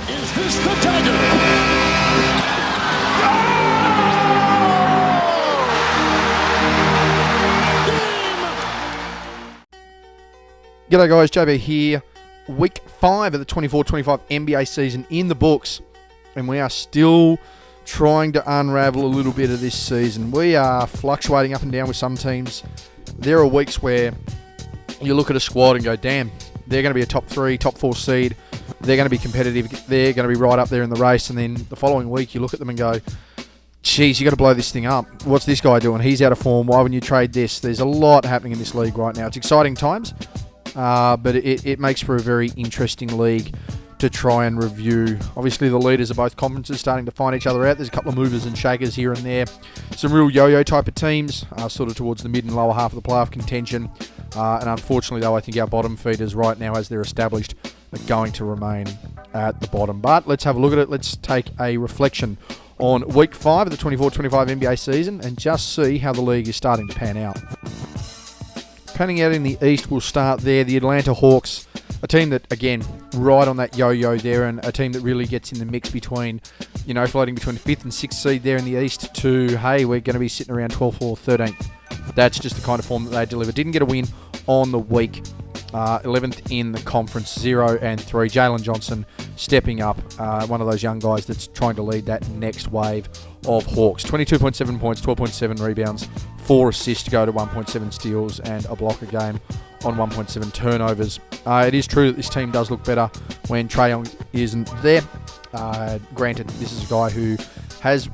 Is this the dagger? G'day guys, JB here. Week 5 of the 24-25 NBA season in the books, and we are still trying to unravel a little bit of this season. We are fluctuating up and down with some teams. There are weeks where you look at a squad and go, damn, they're going to be a top 3, top 4 seed. They're going to be competitive. They're going to be right up there in the race. And then the following week you look at them and go, geez, you got to blow this thing up. What's this guy doing? He's out of form. Why wouldn't you trade this? There's a lot happening in this league right now. It's exciting times. But it makes for a very interesting league to try and review. Obviously, the leaders of both conferences starting to find each other out. There's a couple of movers and shakers here and there. Some real yo-yo type of teams, sort of towards the mid and lower half of the playoff contention. And unfortunately, though, I think our bottom feeders right now, as they're established, are going to remain at the bottom. But let's have a look at it. Let's take a reflection on Week 5 of the 24-25 NBA season and just see how the league is starting to pan out. Panning out in the East, we'll start there. The Atlanta Hawks, a team that, again, right on that yo-yo there, and a team that really gets in the mix between, floating between the 5th and 6th seed there in the East to, hey, we're going to be sitting around 12th or 13th. That's just the kind of form that they deliver. Didn't get a win on the week. 11th in the conference, 0-3. Jalen Johnson stepping up, one of those young guys that's trying to lead that next wave of Hawks. 22.7 points, 12.7 rebounds, 4 assists to go to 1.7 steals and a block a game on 1.7 turnovers. It is true that this team does look better when Trae Young isn't there. Granted, this is a guy who has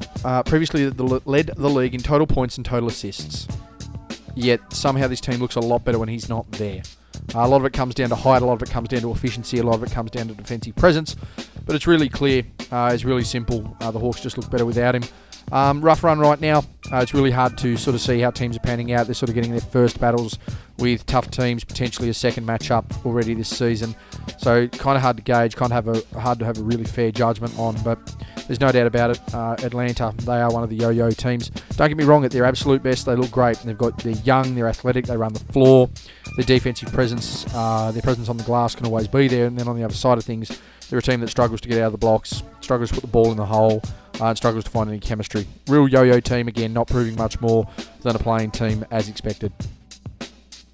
previously led the league in total points and total assists. Yet somehow this team looks a lot better when he's not there. A lot of it comes down to height, a lot of it comes down to efficiency, a lot of it comes down to defensive presence. But it's really clear, it's really simple. The Hawks just look better without him. Rough run right now. It's really hard to sort of see how teams are panning out. They're sort of getting their first battles with tough teams, potentially a second matchup already this season. So kind of hard to gauge, hard to have a really fair judgment on. But there's no doubt about it. Atlanta, they are one of the yo-yo teams. Don't get me wrong, at their absolute best, they look great. They're young, they're athletic, they run the floor. Their defensive presence, their presence on the glass can always be there. And then on the other side of things, they're a team that struggles to get out of the blocks, struggles to put the ball in the hole, and struggles to find any chemistry. Real yo-yo team, again, not proving much more than a playing team as expected.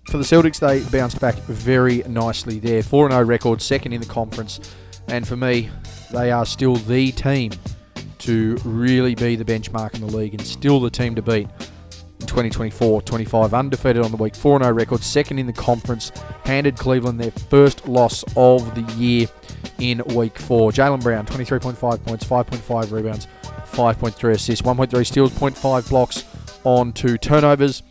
For the Celtics, they bounced back very nicely there. 4-0 record, second in the conference. And for me, they are still the team to really be the benchmark in the league and still the team to beat in 2024-25. Undefeated on the week, 4-0 record, second in the conference. Handed Cleveland their first loss of the year in week 4. Jaylen Brown, 23.5 points, 5.5 rebounds, 5.3 assists, 1.3 steals, 0.5 blocks on 2 turnovers.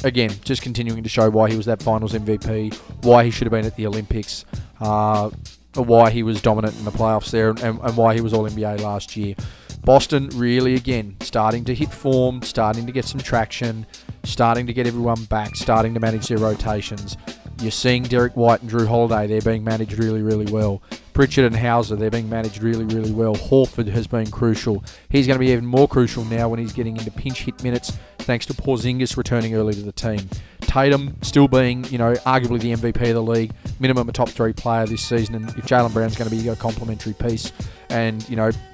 Again, just continuing to show why he was that finals MVP, why he should have been at the Olympics, why he was dominant in the playoffs there, and why he was All-NBA last year. Boston really, again, starting to hit form, starting to get some traction, starting to get everyone back, starting to manage their rotations. You're seeing Derek White and Drew Holiday, they're being managed really, really well. Pritchard and Hauser, they're being managed really, really well. Horford has been crucial. He's going to be even more crucial now when he's getting into pinch hit minutes, thanks to Porzingis returning early to the team. Tatum still being, arguably the MVP of the league, minimum a top 3 player this season. And if Jaylen Brown's going to be a complimentary piece and,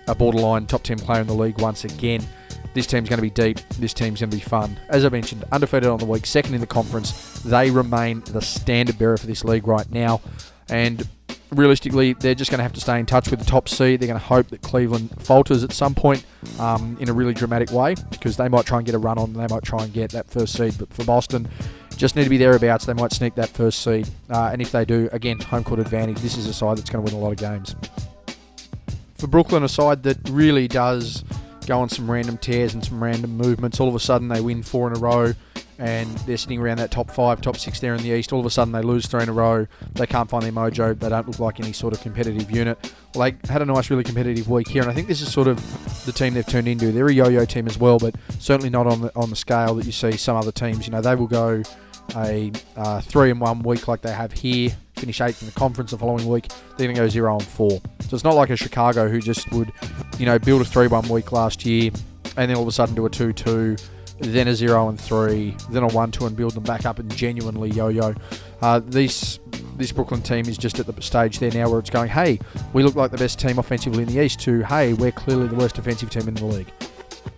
a borderline top 10 player in the league once again, this team's going to be deep. This team's going to be fun. As I mentioned, undefeated on the week, second in the conference. They remain the standard bearer for this league right now. And realistically, they're just going to have to stay in touch with the top seed. They're going to hope that Cleveland falters at some point in a really dramatic way, because they might try and get a run on, and they might try and get that first seed. But for Boston, just need to be thereabouts. They might sneak that first seed. And if they do, again, home court advantage. This is a side that's going to win a lot of games. For Brooklyn, a side that really does go on some random tears and some random movements. All of a sudden, they win 4 in a row, and they're sitting around that top 5, top 6 there in the East. All of a sudden, they lose 3 in a row. They can't find their mojo. They don't look like any sort of competitive unit. Well, they had a nice, really competitive week here, and I think this is sort of the team they've turned into. They're a yo-yo team as well, but certainly not on the scale that you see some other teams. They will go a 3-1 week like they have here, finish 8th in the conference the following week. They're going to go 0-4. So it's not like a Chicago who just would, build a 3-1 week last year and then all of a sudden do a 2-2, then a 0-3, then a 1-2 and build them back up and genuinely yo-yo. These this Brooklyn team is just at the stage there now where it's going, hey, we look like the best team offensively in the East, to, hey, we're clearly the worst defensive team in the league.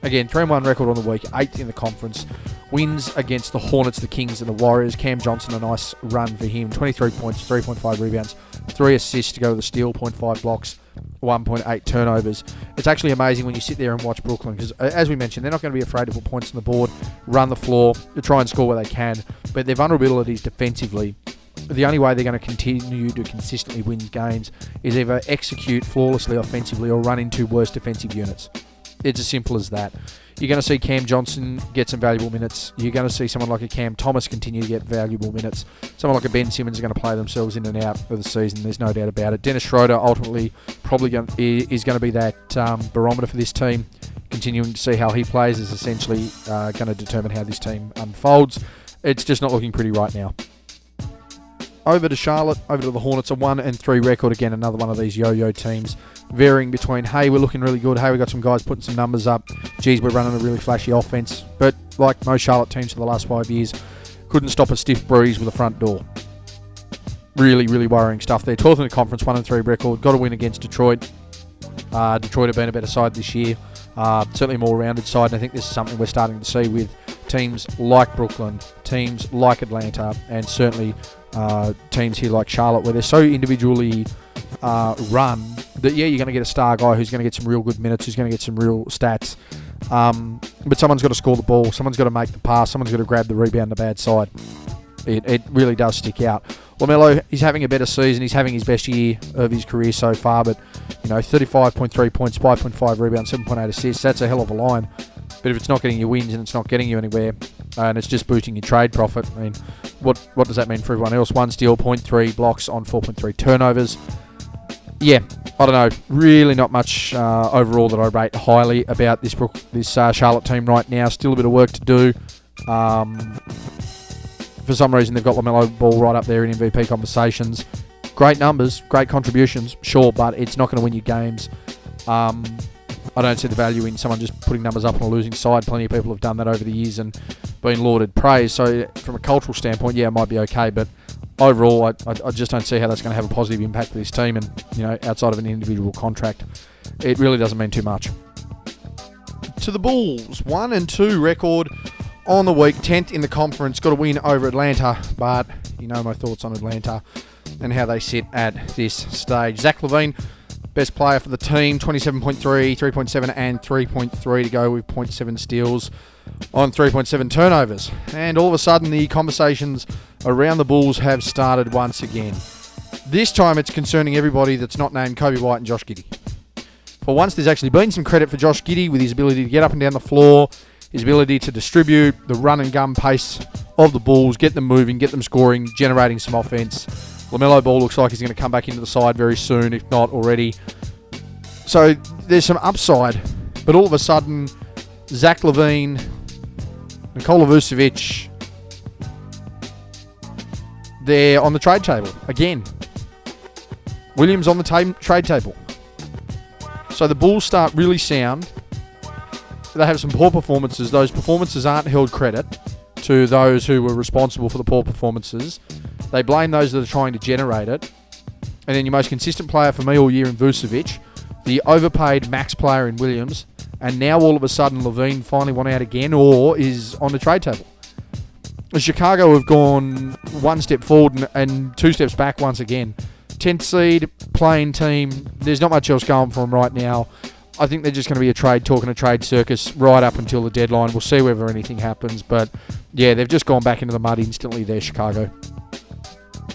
Again, 3-1 record on the week, 8th in the conference. Wins against the Hornets, the Kings, and the Warriors. Cam Johnson, a nice run for him. 23 points, 3.5 rebounds, 3 assists to go with a steal, 0.5 blocks, 1.8 turnovers. It's actually amazing when you sit there and watch Brooklyn because, as we mentioned, they're not going to be afraid to put points on the board, run the floor, to try and score where they can. But their vulnerabilities defensively, the only way they're going to continue to consistently win games is either execute flawlessly offensively or run into worse defensive units. It's as simple as that. You're going to see Cam Johnson get some valuable minutes. You're going to see someone like a Cam Thomas continue to get valuable minutes. Someone like a Ben Simmons are going to play themselves in and out of the season. There's no doubt about it. Dennis Schroeder ultimately probably is going to be that barometer for this team. Continuing to see how he plays is essentially going to determine how this team unfolds. It's just not looking pretty right now. Over to Charlotte, over to the Hornets, a 1-3 record. Again, another one of these yo-yo teams, varying between, hey, we're looking really good, hey, we got some guys putting some numbers up, geez, we're running a really flashy offense. But like most Charlotte teams for the last 5 years, couldn't stop a stiff breeze with the front door. Really, really worrying stuff there. 12th in the conference, 1-3 record. Got a win against Detroit. Detroit have been a better side this year. Certainly a more rounded side, and I think this is something we're starting to see with teams like Brooklyn, teams like Atlanta, and certainly teams here like Charlotte, where they're so individually run that, yeah, you're going to get a star guy who's going to get some real good minutes, who's going to get some real stats. But someone's got to score the ball, someone's got to make the pass, someone's got to grab the rebound on the bad side. It really does stick out. LaMelo, he's having a better season. He's having his best year of his career so far, but 35.3 points, 5.5 rebounds, 7.8 assists. That's a hell of a line. But if it's not getting you wins and it's not getting you anywhere, and it's just boosting your trade profit, I mean, what does that mean for everyone else? 1 steal, 0.3 blocks on 4.3 turnovers. Yeah, I don't know. Really not much overall that I rate highly about this Charlotte team right now. Still a bit of work to do. For some reason, they've got LaMelo Ball right up there in MVP conversations. Great numbers, great contributions, sure, but it's not going to win you games. I don't see the value in someone just putting numbers up on a losing side. Plenty of people have done that over the years and been lauded praise. So from a cultural standpoint, yeah, it might be okay, but overall, I just don't see how that's going to have a positive impact for this team. And outside of an individual contract, it really doesn't mean too much. To the Bulls, 1-2 record on the week, 10th in the conference. Got a win over Atlanta, but my thoughts on Atlanta and how they sit at this stage. Zach LaVine, best player for the team, 27.3, 3.7 and 3.3 to go with 0.7 steals on 3.7 turnovers. And all of a sudden the conversations around the Bulls have started once again. This time it's concerning everybody that's not named Kobe White and Josh Giddey. For once there's actually been some credit for Josh Giddey with his ability to get up and down the floor, his ability to distribute, the run and gun pace of the Bulls, get them moving, get them scoring, generating some offense. LaMelo Ball looks like he's going to come back into the side very soon, if not already. So there's some upside, but all of a sudden, Zach LaVine, Nikola Vucevic, they're on the trade table again. Williams on the trade table. So the Bulls start really sound. They have some poor performances. Those performances aren't held credit to those who were responsible for the poor performances. They blame those that are trying to generate it. And then your most consistent player for me all year in Vucevic, the overpaid max player in Williams, and now all of a sudden LaVine finally won out again or is on the trade table. Chicago have gone one step forward and 2 steps back once again. 10th seed, playing team. There's not much else going for them right now. I think they're just going to be a trade talk and a trade circus right up until the deadline. We'll see whether anything happens. But, yeah, they've just gone back into the mud instantly there, Chicago.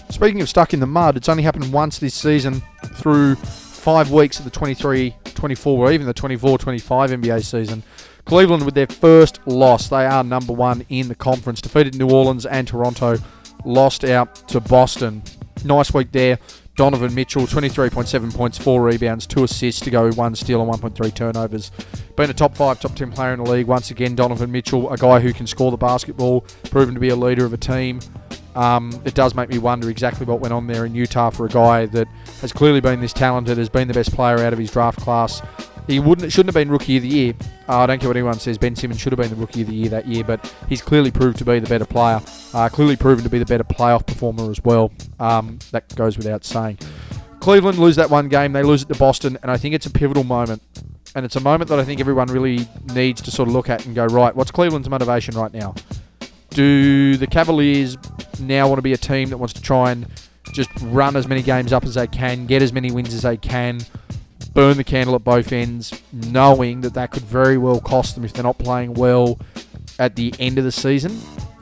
Speaking of stuck in the mud, it's only happened once this season through 5 weeks of the 23-24 or even the 24-25 NBA season. Cleveland with their first loss. They are number 1 in the conference. Defeated New Orleans and Toronto. Lost out to Boston. Nice week there. Donovan Mitchell, 23.7 points, 4 rebounds, 2 assists to go with 1 steal and 1.3 turnovers. Been a top 5, top 10 player in the league. Once again, Donovan Mitchell, a guy who can score the basketball, proven to be a leader of a team. It does make me wonder exactly what went on there in Utah for a guy that has clearly been this talented, has been the best player out of his draft class. shouldn't have been Rookie of the Year. I don't care what anyone says. Ben Simmons should have been the Rookie of the Year that year, but he's clearly proved to be the better player. Clearly proven to be the better playoff performer as well. That goes without saying. Cleveland lose that one game. They lose it to Boston, and I think it's a pivotal moment. And it's a moment that I think everyone really needs to sort of look at and go, right, what's Cleveland's motivation right now? Do the Cavaliers now want to be a team that wants to try and just run as many games up as they can, get as many wins as they can, burn the candle at both ends, knowing that could very well cost them if they're not playing well at the end of the season,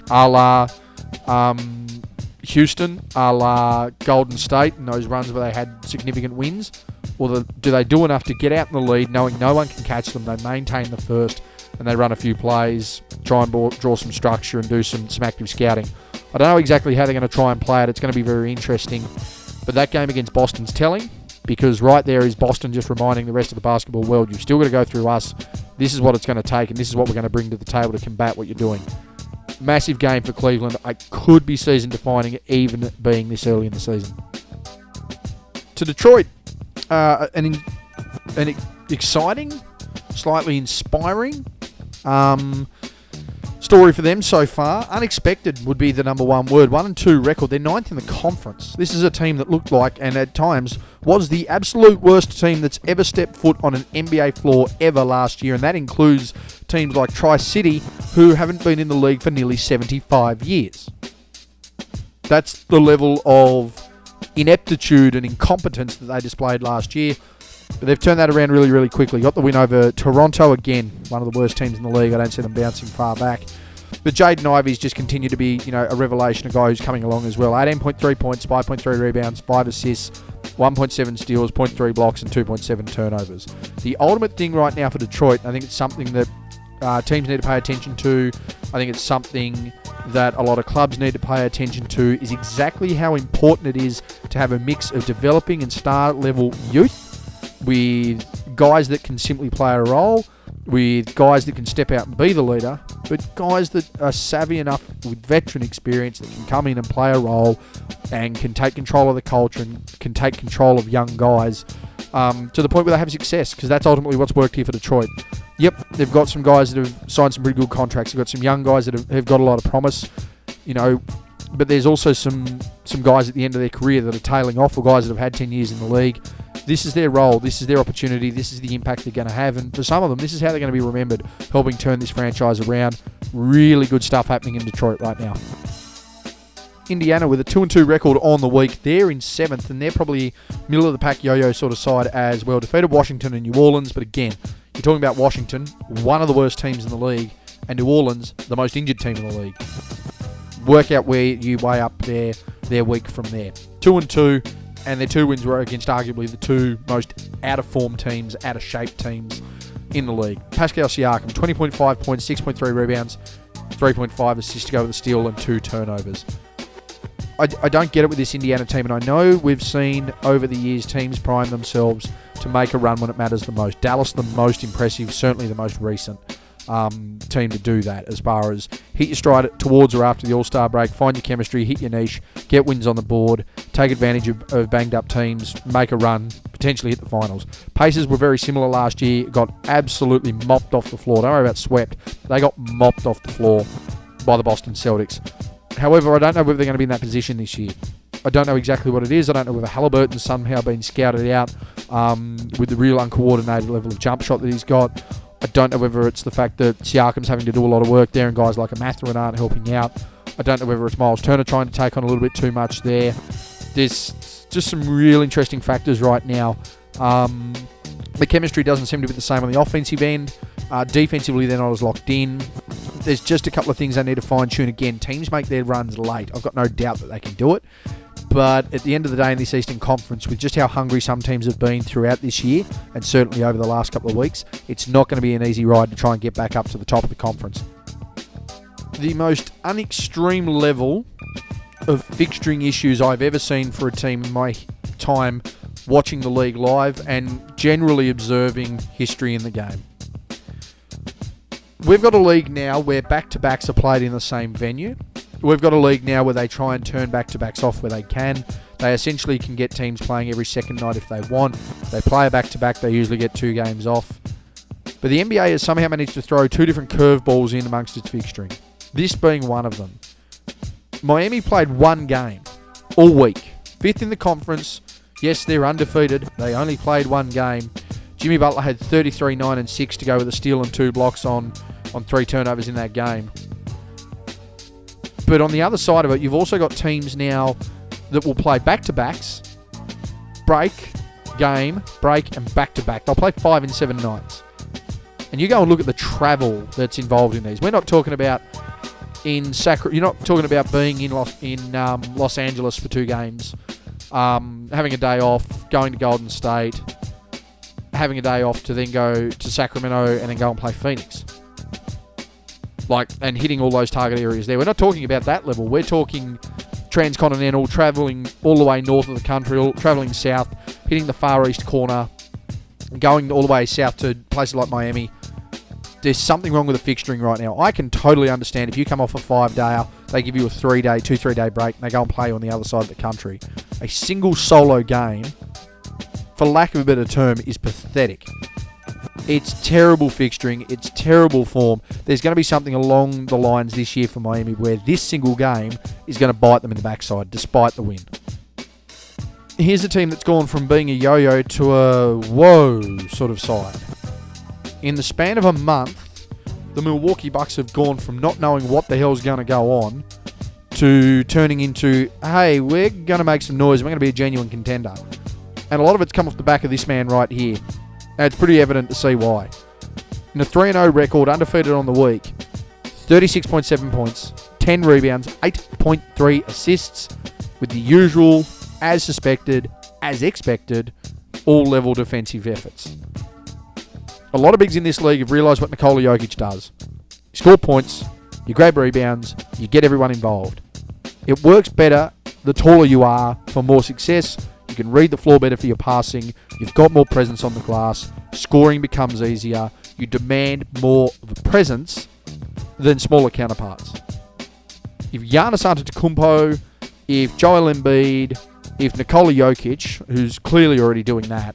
a la Houston, a la Golden State, and those runs where they had significant wins? Or do they do enough to get out in the lead, knowing no one can catch them, they maintain the first, and they run a few plays, try and draw some structure and do some active scouting? I don't know exactly how they're going to try and play it. It's going to be very interesting. But that game against Boston's telling, because right there is Boston just reminding the rest of the basketball world, you've still got to go through us. This is what it's going to take, and this is what we're going to bring to the table to combat what you're doing. Massive game for Cleveland. I could be season-defining, even being this early in the season. To Detroit, an exciting, slightly inspiring story for them so far. Unexpected would be the number one word. 1-2 record. They're 9th in the conference. This is a team that looked like, and at times was, the absolute worst team that's ever stepped foot on an NBA floor ever last year, and that includes teams like Tri-City, who haven't been in the league for nearly 75 years. That's the level of ineptitude and incompetence that they displayed last year. But they've turned that around really, really quickly. Got the win over Toronto again, one of the worst teams in the league. I don't see them bouncing far back. But Jaden Ivey's just continued to be, a revelation, a guy who's coming along as well. 18.3 points, 5.3 rebounds, 5 assists, 1.7 steals, 0.3 blocks, and 2.7 turnovers. The ultimate thing right now for Detroit, I think it's something that teams need to pay attention to. I think it's something that a lot of clubs need to pay attention to, is exactly how important it is to have a mix of developing and star-level youth with guys that can simply play a role, with guys that can step out and be the leader, but guys that are savvy enough with veteran experience that can come in and play a role and can take control of the culture and can take control of young guys to the point where they have success, because that's ultimately what's worked here for Detroit. Yep, they've got some guys that have signed some pretty good contracts. They've got some young guys that have got a lot of promise, but there's also some guys at the end of their career that are tailing off, or guys that have had 10 years in the league. This is their role, this is their opportunity, this is the impact they're going to have, and for some of them, this is how they're going to be remembered, helping turn this franchise around. Really good stuff happening in Detroit right now. Indiana with a 2-2 record on the week. They're in 7th, and they're probably middle of the pack yo-yo sort of side as well. Defeated Washington and New Orleans, but again, you're talking about Washington, one of the worst teams in the league, and New Orleans, the most injured team in the league. Work out where you weigh up their week from there. 2-2, and their 2 wins were against arguably the 2 most out-of-form teams, out-of-shape teams in the league. Pascal Siakam, 20.5 points, 6.3 rebounds, 3.5 assists to go with a steal, and 2 turnovers. I don't get it with this Indiana team, and I know we've seen over the years teams prime themselves to make a run when it matters the most. Dallas, the most impressive, certainly the most recent team to do that, as far as hit your stride towards or after the All-Star break, find your chemistry, hit your niche, get wins on the board, take advantage of banged-up teams, make a run, potentially hit the finals. Pacers were very similar last year, got absolutely mopped off the floor. Don't worry about swept. They got mopped off the floor by the Boston Celtics. However, I don't know whether they're going to be in that position this year. I don't know exactly what it is. I don't know whether Halliburton's somehow been scouted out with the real uncoordinated level of jump shot that he's got. I don't know whether it's the fact that Siakam's having to do a lot of work there and guys like a Mathurin aren't helping out. I don't know whether it's Miles Turner trying to take on a little bit too much there. There's just some real interesting factors right now. The chemistry doesn't seem to be the same on the offensive end. Defensively, they're not as locked in. There's just a couple of things they need to fine-tune. Again, teams make their runs late. I've got no doubt that they can do it. But at the end of the day in this Eastern Conference, with just how hungry some teams have been throughout this year, and certainly over the last couple of weeks, it's not going to be an easy ride to try and get back up to the top of the conference. The most unextreme level of fixturing issues I've ever seen for a team in my time watching the league live and generally observing history in the game. We've got a league now where back-to-backs are played in the same venue. We've got a league now where they try and turn back-to-backs off where they can. They essentially can get teams playing every second night if they want. They play a back-to-back. They usually get 2 games off. But the NBA has somehow managed to throw 2 different curveballs in amongst its fixturing. This being one of them. Miami played 1 game all week. 5th in the conference. Yes, they're undefeated. They only played 1 game. Jimmy Butler had 33, 9, and 6 to go with a steal and 2 blocks on 3 turnovers in that game. But on the other side of it, you've also got teams now that will play back-to-backs, break, game, break, and back-to-back. They'll play 5 and 7 nights. And you go and look at the travel that's involved in these. We're not talking about you're not talking about being in Los Angeles for 2 games, having a day off, going to Golden State, having a day off to then go to Sacramento and then go and play Phoenix. And hitting all those target areas there. We're not talking about that level. We're talking transcontinental, travelling all the way north of the country, travelling south, hitting the far east corner, going all the way south to places like Miami. There's something wrong with the fixturing right now. I can totally understand if you come off a 5-dayer, they give you a 3-day break, and they go and play on the other side of the country. A single solo game, for lack of a better term, is pathetic. It's terrible fixturing. It's terrible form. There's going to be something along the lines this year for Miami where this single game is going to bite them in the backside, despite the win. Here's a team that's gone from being a yo-yo to a whoa sort of side. In the span of a month, the Milwaukee Bucks have gone from not knowing what the hell's going to go on to turning into, hey, we're going to make some noise. We're going to be a genuine contender. And a lot of it's come off the back of this man right here. And it's pretty evident to see why. In a 3-0 record, undefeated on the week, 36.7 points, 10 rebounds, 8.3 assists, with the usual, as suspected, as expected, all-level defensive efforts. A lot of bigs in this league have realised what Nikola Jokic does. You score points, you grab rebounds, you get everyone involved. It works better the taller you are for more success. You can read the floor better for your passing. You've got more presence on the glass. Scoring becomes easier. You demand more of a presence than smaller counterparts. If Giannis Antetokounmpo, if Joel Embiid, if Nikola Jokic, who's clearly already doing that,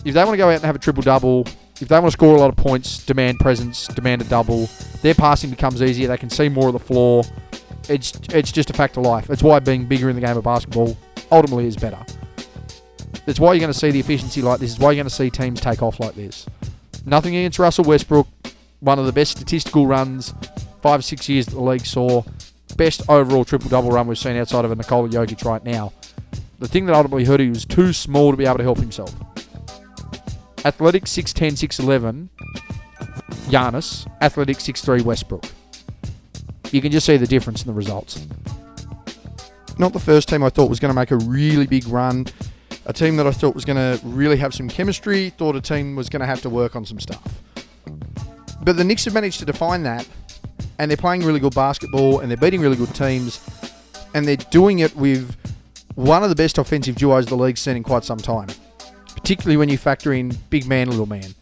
if they want to go out and have a triple-double, if they want to score a lot of points, demand presence, demand a double, their passing becomes easier. They can see more of the floor. It's just a fact of life. It's why being bigger in the game of basketball ultimately is better. That's why you're going to see the efficiency like this. It's why you're going to see teams take off like this. Nothing against Russell Westbrook. One of the best statistical runs 5 or 6 years that the league saw. Best overall triple-double run we've seen outside of a Nikola Jokic right now. The thing that ultimately hurt him was too small to be able to help himself. Athletic 6'10", 6'11", Giannis. Athletic 6'3", Westbrook. You can just see the difference in the results. Not the first team I thought was going to make a really big run. A team that I thought was going to really have some chemistry. Thought a team was going to have to work on some stuff. But the Knicks have managed to define that. And they're playing really good basketball. And they're beating really good teams. And they're doing it with one of the best offensive duos the league's seen in quite some time. Particularly when you factor in big man, little man.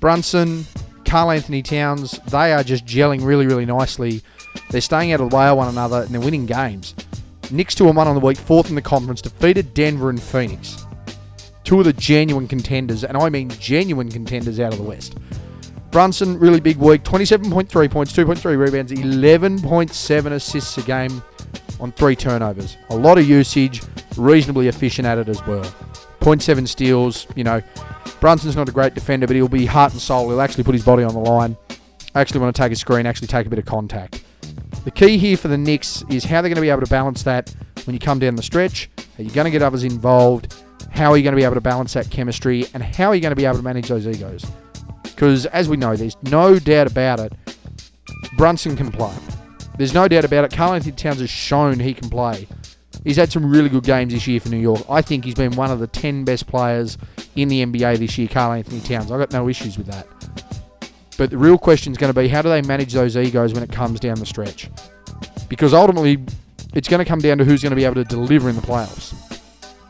Brunson, Karl Anthony Towns, they are just gelling really, really nicely. They're staying out of the way of one another. And they're winning games. Knicks 2-1 on the week, 4th in the conference, defeated Denver and Phoenix. 2 of the genuine contenders, and I mean genuine contenders out of the West. Brunson, really big week, 27.3 points, 2.3 rebounds, 11.7 assists a game on 3 turnovers. A lot of usage, reasonably efficient at it as well. 0.7 steals, Brunson's not a great defender, but he'll be heart and soul. He'll actually put his body on the line, actually want to take a screen, actually take a bit of contact. The key here for the Knicks is how they're going to be able to balance that when you come down the stretch. Are you going to get others involved? How are you going to be able to balance that chemistry? And how are you going to be able to manage those egos? Because as we know, there's no doubt about it, Brunson can play. There's no doubt about it. Karl Anthony Towns has shown he can play. He's had some really good games this year for New York. I think he's been one of the 10 best players in the NBA this year, Karl Anthony Towns. I've got no issues with that. But the real question is going to be, how do they manage those egos when it comes down the stretch? Because ultimately, it's going to come down to who's going to be able to deliver in the playoffs.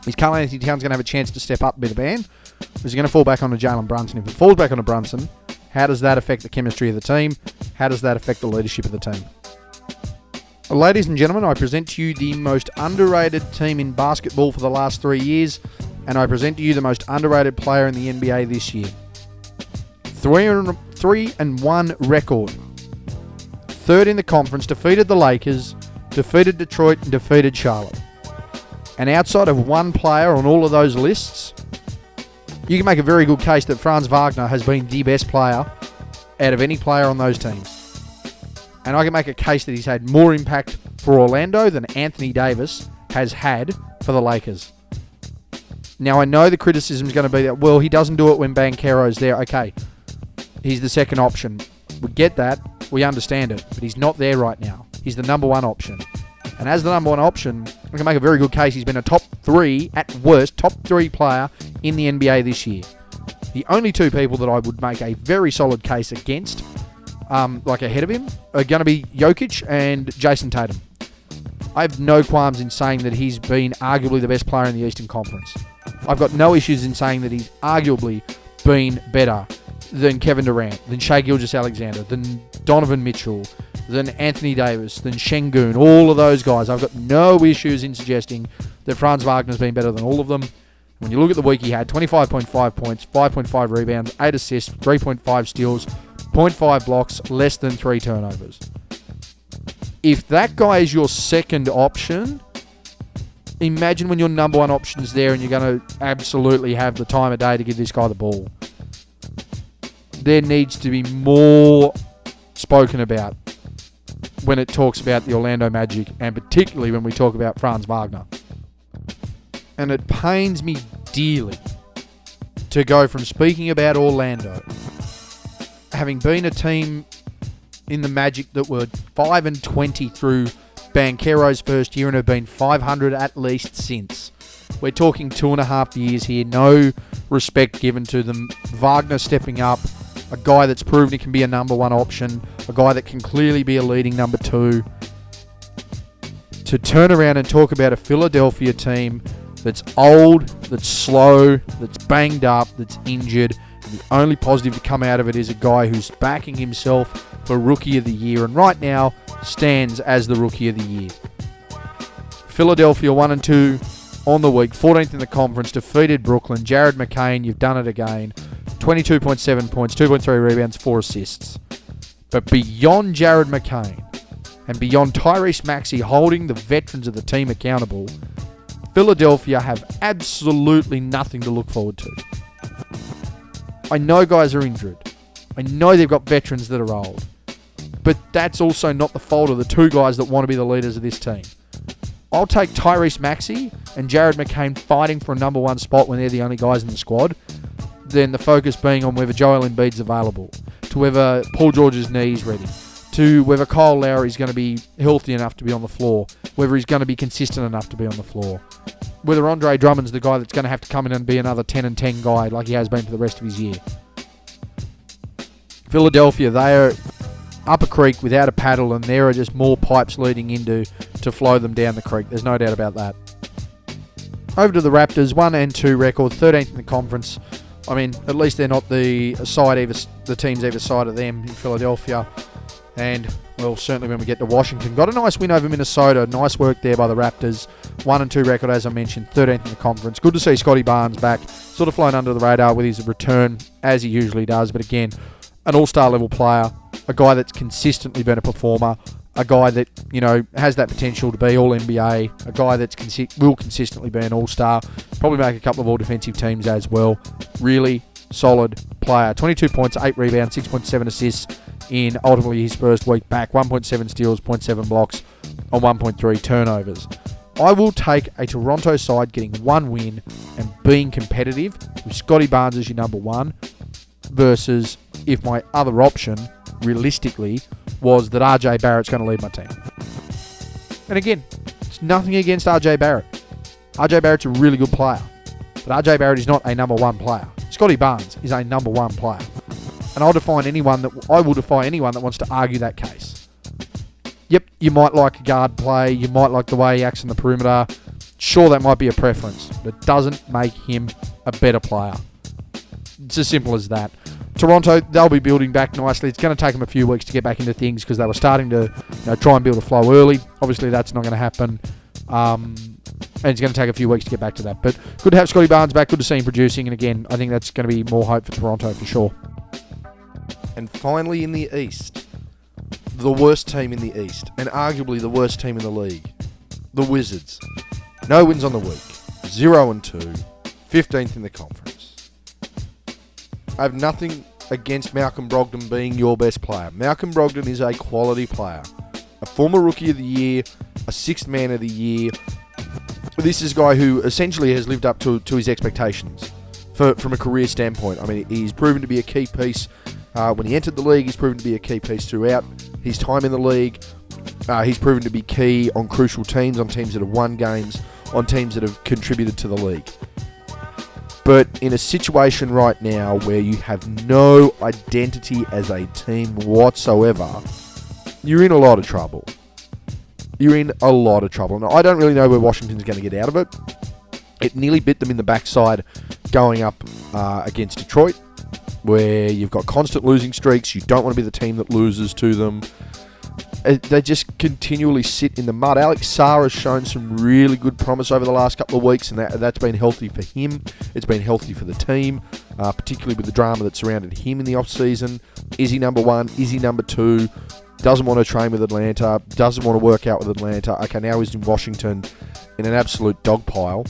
Is Karl Anthony Towns going to have a chance to step up a bit of band? Or is he going to fall back on Jalen Brunson? If it falls back on Brunson, how does that affect the chemistry of the team? How does that affect the leadership of the team? Ladies and gentlemen, I present to you the most underrated team in basketball for the last 3 years, and I present to you the most underrated player in the NBA this year. 3-1 record. Third in the conference, defeated the Lakers, defeated Detroit, and defeated Charlotte. And outside of one player on all of those lists, you can make a very good case that Franz Wagner has been the best player out of any player on those teams. And I can make a case that he's had more impact for Orlando than Anthony Davis has had for the Lakers. Now, I know the criticism is going to be that, well, he doesn't do it when Banchero's there. Okay, he's the second option. We get that. We understand it. But he's not there right now. He's the number one option. And as the number one option, I can make a very good case he's been a top three, at worst, top three player in the NBA this year. The only two people that I would make a very solid case against, ahead of him, are going to be Jokic and Jason Tatum. I have no qualms in saying that he's been arguably the best player in the Eastern Conference. I've got no issues in saying that he's arguably been better than Kevin Durant, than Shai Gilgeous-Alexander, than Donovan Mitchell, than Anthony Davis, than Şengün, all of those guys. I've got no issues in suggesting that Franz Wagner's been better than all of them. When you look at the week he had, 25.5 points, 5.5 rebounds, 8 assists, 3.5 steals, 0.5 blocks, less than 3 turnovers. If that guy is your second option, imagine when your number one option's there and you're going to absolutely have the time of day to give this guy the ball. There needs to be more spoken about when it talks about the Orlando Magic, and particularly when we talk about Franz Wagner. And it pains me dearly to go from speaking about Orlando, having been a team in the Magic that were 5-20 through Banchero's first year and have been 500 at least since. We're talking 2.5 years here, no respect given to them. Wagner stepping up, a guy that's proven he can be a number one option, a guy that can clearly be a leading number two. To turn around and talk about a Philadelphia team that's old, that's slow, that's banged up, that's injured, and the only positive to come out of it is a guy who's backing himself for Rookie of the Year, and right now stands as the Rookie of the Year. Philadelphia 1-2 on the week, 14th in the conference, defeated Brooklyn. Jared McCain, you've done it again. 22.7 points, 2.3 rebounds, 4 assists. But beyond Jared McCain and beyond Tyrese Maxey holding the veterans of the team accountable, Philadelphia have absolutely nothing to look forward to. I know guys are injured. I know they've got veterans that are old. But that's also not the fault of the two guys that want to be the leaders of this team. I'll take Tyrese Maxey and Jared McCain fighting for a number one spot when they're the only guys in the squad, than the focus being on whether Joel Embiid's available, to whether Paul George's knee's ready, to whether Kyle Lowry's going to be healthy enough to be on the floor, whether he's going to be consistent enough to be on the floor, whether Andre Drummond's the guy that's going to have to come in and be another 10-10 guy like he has been for the rest of his year. Philadelphia, they are up a creek without a paddle, and there are just more pipes leading into to flow them down the creek. There's no doubt about that. Over to the Raptors, 1-2 record, 13th in the conference. I mean, at least they're not the teams either side of them in Philadelphia. And, well, certainly when we get to Washington. Got a nice win over Minnesota. Nice work there by the Raptors. 1-2 record, as I mentioned, 13th in the conference. Good to see Scotty Barnes back. Sort of flown under the radar with his return, as he usually does. But again, an all-star level player. A guy that's consistently been a performer. A guy that, has that potential to be All-NBA. A guy that will consistently be an all-star. Probably make a couple of all-defensive teams as well. Really solid player. 22 points, 8 rebounds, 6.7 assists in ultimately his first week back. 1.7 steals, 0.7 blocks on 1.3 turnovers. I will take a Toronto side getting one win and being competitive with Scotty Barnes as your number one, versus if my other option, realistically, was that RJ Barrett's going to lead my team. And again, it's nothing against RJ Barrett. RJ Barrett's a really good player. But RJ Barrett is not a number one player. Scotty Barnes is a number one player. And I will defy anyone that wants to argue that case. Yep, you might like a guard play. You might like the way he acts on the perimeter. Sure, that might be a preference. But it doesn't make him a better player. It's as simple as that. Toronto, they'll be building back nicely. It's going to take them a few weeks to get back into things because they were starting to try and build a flow early. Obviously, that's not going to happen. And it's going to take a few weeks to get back to that. But good to have Scotty Barnes back. Good to see him producing. And again, I think that's going to be more hope for Toronto for sure. And finally in the East, the worst team in the East, and arguably the worst team in the league, the Wizards. No wins on the week. 0-2. 15th in the conference. I have nothing against Malcolm Brogdon being your best player. Malcolm Brogdon is a quality player. A former Rookie of the Year, a Sixth Man of the Year. This is a guy who essentially has lived up to his expectations from a career standpoint. I mean, he's proven to be a key piece when he entered the league. He's proven to be a key piece throughout his time in the league. He's proven to be key on crucial teams, on teams that have won games, on teams that have contributed to the league. But in a situation right now where you have no identity as a team whatsoever, you're in a lot of trouble. You're in a lot of trouble. Now, I don't really know where Washington's going to get out of it. It nearly bit them in the backside going up against Detroit, where you've got constant losing streaks. You don't want to be the team that loses to them. They just continually sit in the mud. Alex Sarr has shown some really good promise over the last couple of weeks, and that's been healthy for him. It's been healthy for the team, particularly with the drama that surrounded him in the offseason. Is he number one? Is he number two? Doesn't want to train with Atlanta. Doesn't want to work out with Atlanta. Okay, now he's in Washington in an absolute dog pile.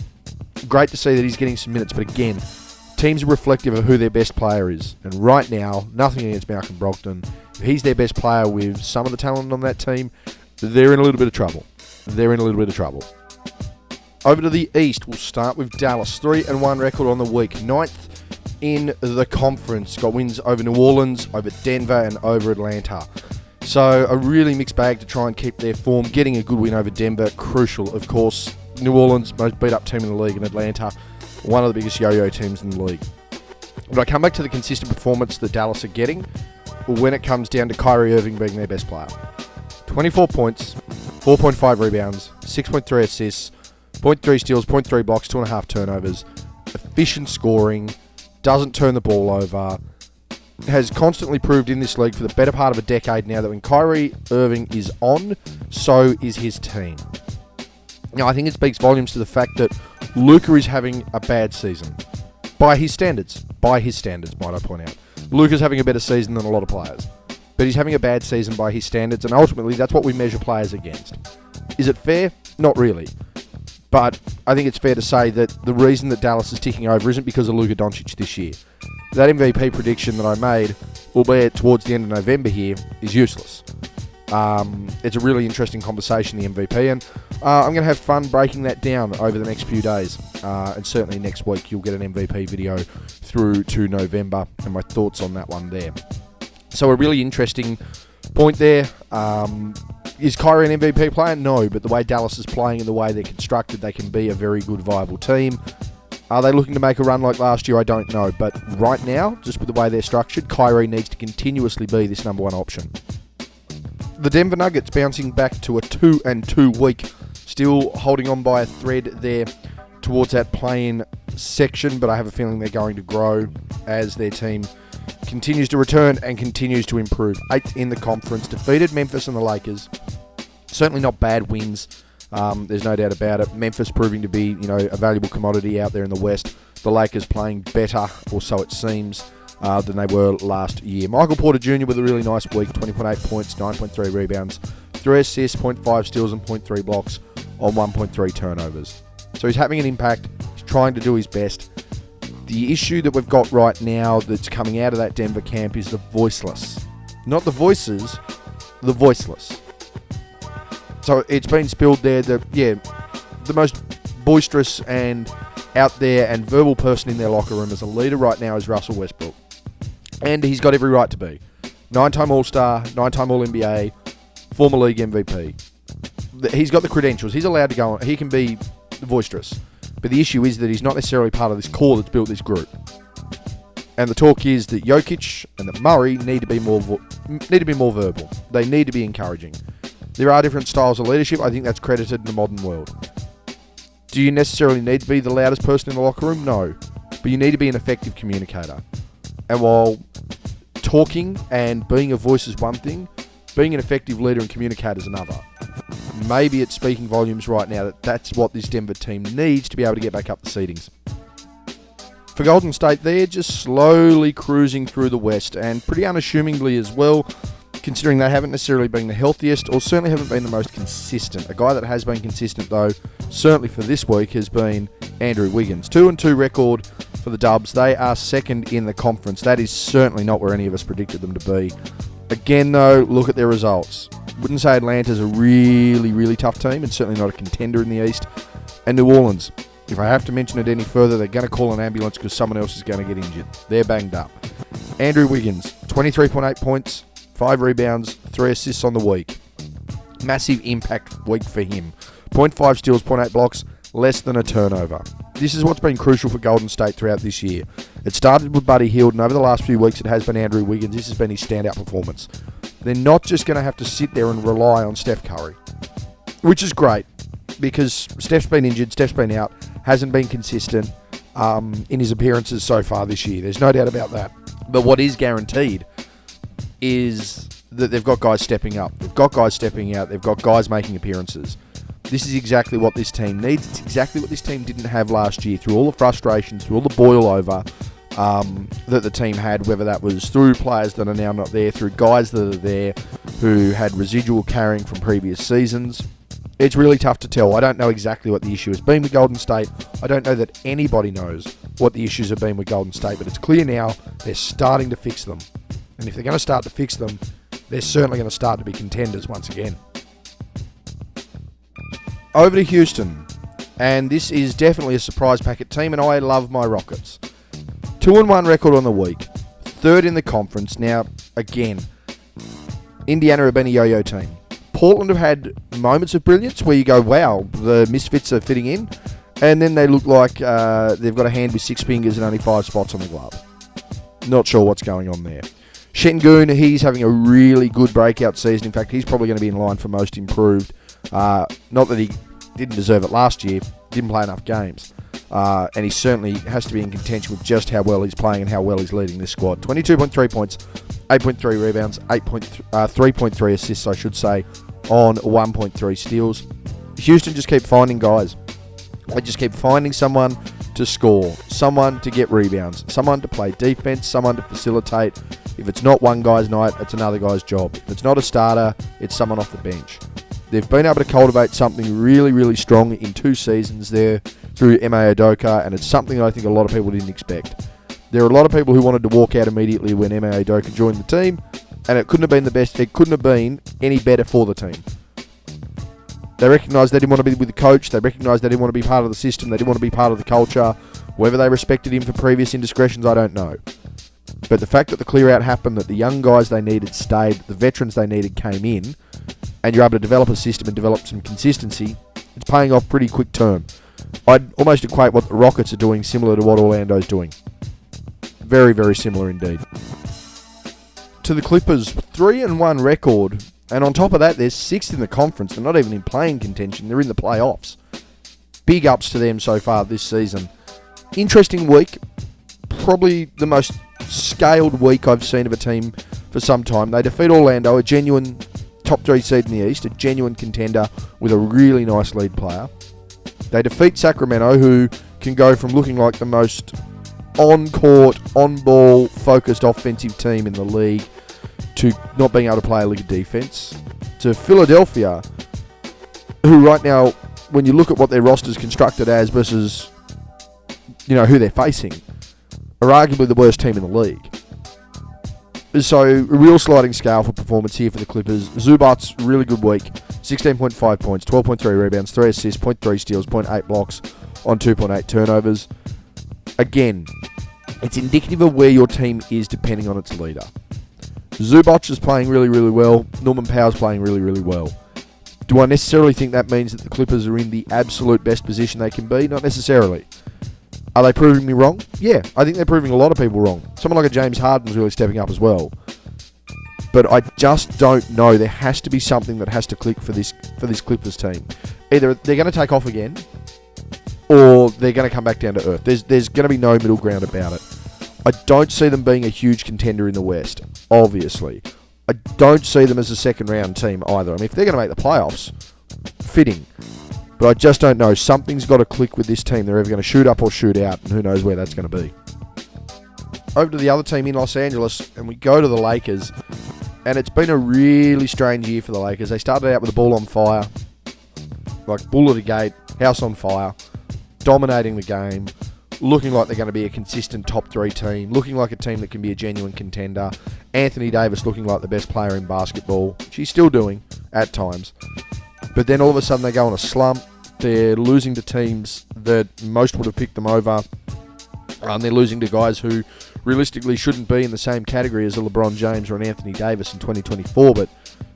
Great to see that he's getting some minutes, but again, teams are reflective of who their best player is. And right now, nothing against Malcolm Brogdon. If he's their best player with some of the talent on that team, they're in a little bit of trouble. Over to the East, we'll start with Dallas. 3-1 record on the week. 9th in the conference. Got wins over New Orleans, over Denver, and over Atlanta. So a really mixed bag to try and keep their form. Getting a good win over Denver, crucial. Of course, New Orleans, most beat-up team in the league, and Atlanta, one of the biggest yo-yo teams in the league. But I come back to the consistent performance that Dallas are getting when it comes down to Kyrie Irving being their best player. 24 points, 4.5 rebounds, 6.3 assists, 0.3 steals, 0.3 blocks, 2.5 turnovers. Efficient scoring, doesn't turn the ball over. Has constantly proved in this league for the better part of a decade now that when Kyrie Irving is on, so is his team. Now, I think it speaks volumes to the fact that Luka is having a bad season. By his standards, might I point out. Luka's having a better season than a lot of players. But he's having a bad season by his standards, and ultimately that's what we measure players against. Is it fair? Not really. But I think it's fair to say that the reason that Dallas is ticking over isn't because of Luka Doncic this year. That MVP prediction that I made, albeit towards the end of November here, is useless. It's a really interesting conversation, the MVP, and I'm going to have fun breaking that down over the next few days. And certainly next week you'll get an MVP video through to November and my thoughts on that one there. So a really interesting point there. Is Kyrie an MVP player? No, but the way Dallas is playing and the way they're constructed, they can be a very good, viable team. Are they looking to make a run like last year? I don't know. But right now, just with the way they're structured, Kyrie needs to continuously be this number one option. The Denver Nuggets bouncing back to a 2-2 week. Still holding on by a thread there towards that play-in section, but I have a feeling they're going to grow as their team continues to return and continues to improve. 8th in the conference. Defeated Memphis and the Lakers. Certainly not bad wins. There's no doubt about it. Memphis proving to be, a valuable commodity out there in the West. The Lakers playing better, or so it seems, than they were last year. Michael Porter Jr. with a really nice week. 20.8 points, 9.3 rebounds, 3 assists, 0.5 steals and 0.3 blocks on 1.3 turnovers. So he's having an impact. He's trying to do his best. The issue that we've got right now that's coming out of that Denver camp is the voiceless. Not the voices, the voiceless. So it's been spilled there that, the most boisterous and out there and verbal person in their locker room as a leader right now is Russell Westbrook. And he's got every right to be. 9-time All-Star, 9-time All-NBA, former league MVP. He's got the credentials. He's allowed to go on. He can be boisterous. But the issue is that he's not necessarily part of this core that's built this group. And the talk is that Jokic and that Murray need to be more verbal. They need to be encouraging. There are different styles of leadership. I think that's credited in the modern world. Do you necessarily need to be the loudest person in the locker room? No. But you need to be an effective communicator. And while talking and being a voice is one thing. Being an effective leader and communicator is another. Maybe it's speaking volumes right now that that's what this Denver team needs to be able to get back up the seedings. For Golden State, they're just slowly cruising through the West, and pretty unassumingly as well, considering they haven't necessarily been the healthiest or certainly haven't been the most consistent. A guy that has been consistent, though, certainly for this week, has been Andrew Wiggins. 2-2 record for the Dubs. They are second in the conference. That is certainly not where any of us predicted them to be. Again, though, look at their results. Wouldn't say Atlanta's a really, really tough team, and certainly not a contender in the East. And New Orleans, if I have to mention it any further, they're going to call an ambulance because someone else is going to get injured. They're banged up. Andrew Wiggins, 23.8 points, 5 rebounds, 3 assists on the week. Massive impact week for him. 0.5 steals, 0.8 blocks, less than a turnover. This is what's been crucial for Golden State throughout this year. It started with Buddy Hield, and over the last few weeks it has been Andrew Wiggins. This has been his standout performance. They're not just going to have to sit there and rely on Steph Curry, which is great because Steph's been injured, Steph's been out, hasn't been consistent in his appearances so far this year. There's no doubt about that. But what is guaranteed is that they've got guys stepping up. They've got guys stepping out. They've got guys making appearances. This is exactly what this team needs. It's exactly what this team didn't have last year through all the frustrations, through all the boil over that the team had, whether that was through players that are now not there, through guys that are there who had residual carrying from previous seasons. It's really tough to tell. I don't know exactly what the issue has been with Golden State. I don't know that anybody knows what the issues have been with Golden State, but it's clear now they're starting to fix them. And if they're going to start to fix them, they're certainly going to start to be contenders once again. Over to Houston, and this is definitely a surprise packet team, and I love my Rockets. 2-1 record on the week, third in the conference. Now, again, Indiana have been a yo-yo team. Portland have had moments of brilliance where you go, wow, the misfits are fitting in, and then they look like they've got a hand with 6 fingers and only 5 spots on the glove. Not sure what's going on there. Şengün, he's having a really good breakout season. In fact, he's probably going to be in line for most improved. Not that he didn't deserve it last year, didn't play enough games. And he certainly has to be in contention with just how well he's playing and how well he's leading this squad. 22.3 points, 8.3 rebounds, 3.3 assists, I should say, on 1.3 steals. Houston just keep finding guys. They just keep finding someone to score, someone to get rebounds, someone to play defense, someone to facilitate. If it's not one guy's night, it's another guy's job. If it's not a starter, it's someone off the bench. They've been able to cultivate something really, really strong in 2 seasons there through M.A. Udoka, and it's something that I think a lot of people didn't expect. There are a lot of people who wanted to walk out immediately when M.A. Udoka joined the team, and it couldn't have been the best. It couldn't have been any better for the team. They recognised they didn't want to be with the coach. They recognised they didn't want to be part of the system. They didn't want to be part of the culture. Whether they respected him for previous indiscretions, I don't know. But the fact that the clear-out happened, that the young guys they needed stayed, the veterans they needed came in, and you're able to develop a system and develop some consistency, it's paying off pretty quick term. I'd almost equate what the Rockets are doing similar to what Orlando's doing. Very, very similar indeed. To the Clippers, 3-1 record, and on top of that, they're 6th in the conference. They're not even in playing contention. They're in the playoffs. Big ups to them so far this season. Interesting week. Probably the most scaled week I've seen of a team for some time. They defeat Orlando, a genuine top 3 seed in the East, a genuine contender with a really nice lead player. They defeat Sacramento, who can go from looking like the most on-court, on-ball, focused offensive team in the league to not being able to play a lick of defense, to Philadelphia, who right now, when you look at what their roster's constructed as versus, who they're facing, are arguably the worst team in the league. So, a real sliding scale for performance here for the Clippers. Zubac's really good week. 16.5 points, 12.3 rebounds, 3 assists, 0.3 steals, 0.8 blocks on 2.8 turnovers. Again, it's indicative of where your team is depending on its leader. Zubac is playing really, really well. Norman Powell's playing really, really well. Do I necessarily think that means that the Clippers are in the absolute best position they can be? Not necessarily. Are they proving me wrong? Yeah, I think they're proving a lot of people wrong. Someone like a James Harden's really stepping up as well. But I just don't know. There has to be something that has to click for this Clippers team. Either they're going to take off again, or they're going to come back down to earth. There's going to be no middle ground about it. I don't see them being a huge contender in the West, obviously. I don't see them as a second round team either. I mean, if they're going to make the playoffs, fitting. But I just don't know. Something's got to click with this team. They're either going to shoot up or shoot out, and who knows where that's going to be. Over to the other team in Los Angeles, and we go to the Lakers. And it's been a really strange year for the Lakers. They started out with the ball on fire, like bull at a gate, house on fire, dominating the game, looking like they're going to be a consistent top 3 team, looking like a team that can be a genuine contender. Anthony Davis looking like the best player in basketball, which he's still doing at times. But then all of a sudden they go on a slump. They're losing to teams that most would have picked them over. They're losing to guys who realistically shouldn't be in the same category as a LeBron James or an Anthony Davis in 2024, but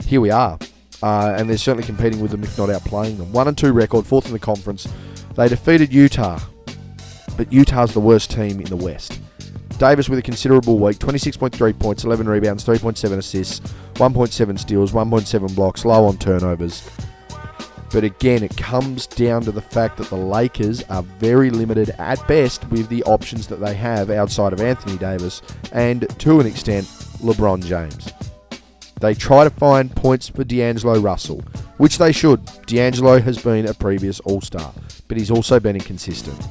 here we are. And they're certainly competing with them, if not outplaying them. 1-2 record, 4th in the conference. They defeated Utah, but Utah's the worst team in the West. Davis with a considerable week, 26.3 points, 11 rebounds, 3.7 assists, 1.7 steals, 1.7 blocks, low on turnovers. But again, it comes down to the fact that the Lakers are very limited at best with the options that they have outside of Anthony Davis and, to an extent, LeBron James. They try to find points for D'Angelo Russell, which they should. D'Angelo has been a previous All-Star, but he's also been inconsistent.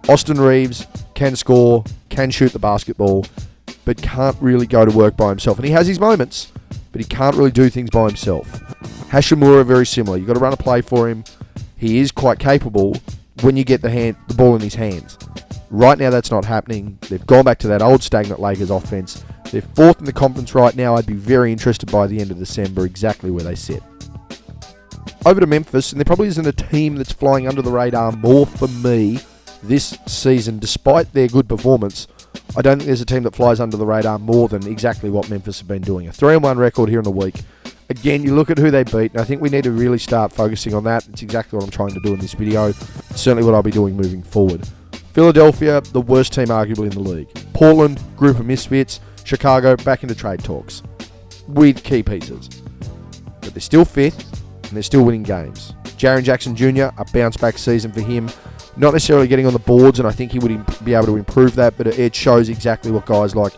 Austin Reeves can score, can shoot the basketball, but can't really go to work by himself. And he has his moments, but he can't really do things by himself. Hashimura, very similar. You've got to run a play for him. He is quite capable when you get the ball in his hands. Right now, that's not happening. They've gone back to that old stagnant Lakers offense. They're 4th in the conference right now. I'd be very interested by the end of December exactly where they sit. Over to Memphis, and there probably isn't a team that's flying under the radar more for me this season, despite their good performance. I don't think there's a team that flies under the radar more than exactly what Memphis have been doing. A 3-1 record here in the week. Again, you look at who they beat, and I think we need to really start focusing on that. It's exactly what I'm trying to do in this video. It's certainly what I'll be doing moving forward. Philadelphia, the worst team arguably in the league. Portland, group of misfits. Chicago, back into trade talks with key pieces. But they're still 5th, and they're still winning games. Jaren Jackson Jr., a bounce-back season for him. Not necessarily getting on the boards, and I think he would be able to improve that, but it shows exactly what guys like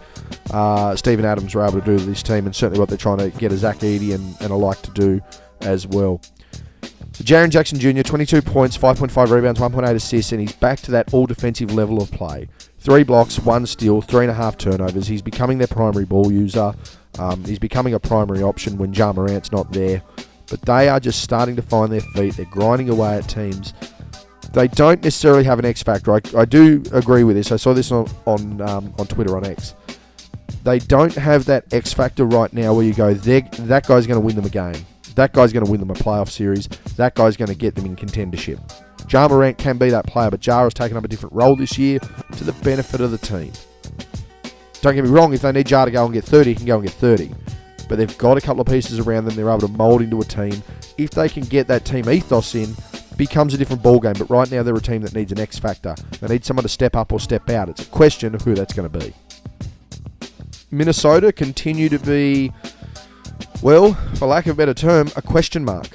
Steven Adams were able to do to this team, and certainly what they're trying to get a Zach Edey and alike to do as well. So Jaren Jackson Jr., 22 points, 5.5 rebounds, 1.8 assists, and he's back to that all-defensive level of play. 3 blocks, 1 steal, 3.5 turnovers. He's becoming their primary ball user. He's becoming a primary option when Ja Morant's not there. But they are just starting to find their feet. They're grinding away at teams. They don't necessarily have an X factor. I do agree with this. I saw this on Twitter, on X. They don't have that X factor right now where you go, that guy's going to win them a game. That guy's going to win them a playoff series. That guy's going to get them in contendership. Ja Morant can be that player, but Ja has taken up a different role this year to the benefit of the team. Don't get me wrong, if they need Ja to go and get 30, he can go and get 30. But they've got a couple of pieces around them. They're able to mould into a team. If they can get that team ethos in, becomes a different ballgame. But right now, they're a team that needs an X factor. They need someone to step up or step out. It's a question of who that's going to be. Minnesota continue to be, well, for lack of a better term, a question mark.